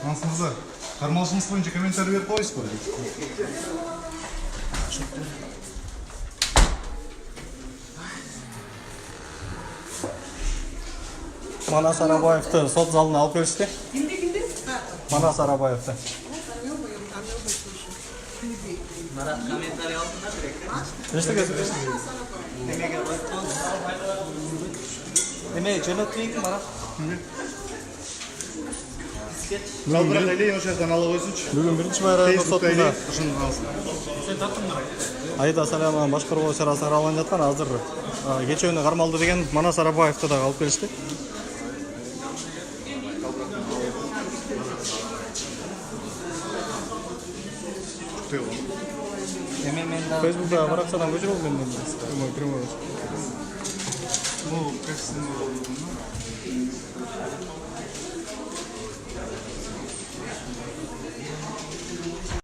Ансыңыздар, қармалшыңыз бойынша комментарий беріп қойыз ба? Манас Арабаевты сот залына алып келісті. Манас Арабаевты. Марат комментарий алдында керек. Демек жөнөтпейік Марат. Жалбырақ әлей, о жерден ала қойсыншы. Бүгін бірінші байрағы сотында алсын. Айда Саляман башқару шарасы қаралып жатқан азыр кечөөнү кармалды деген Манас Арабаевты да алып келишти. Фейсбукта баракчадан көчүрүп мен прямой. Бұл кәсінің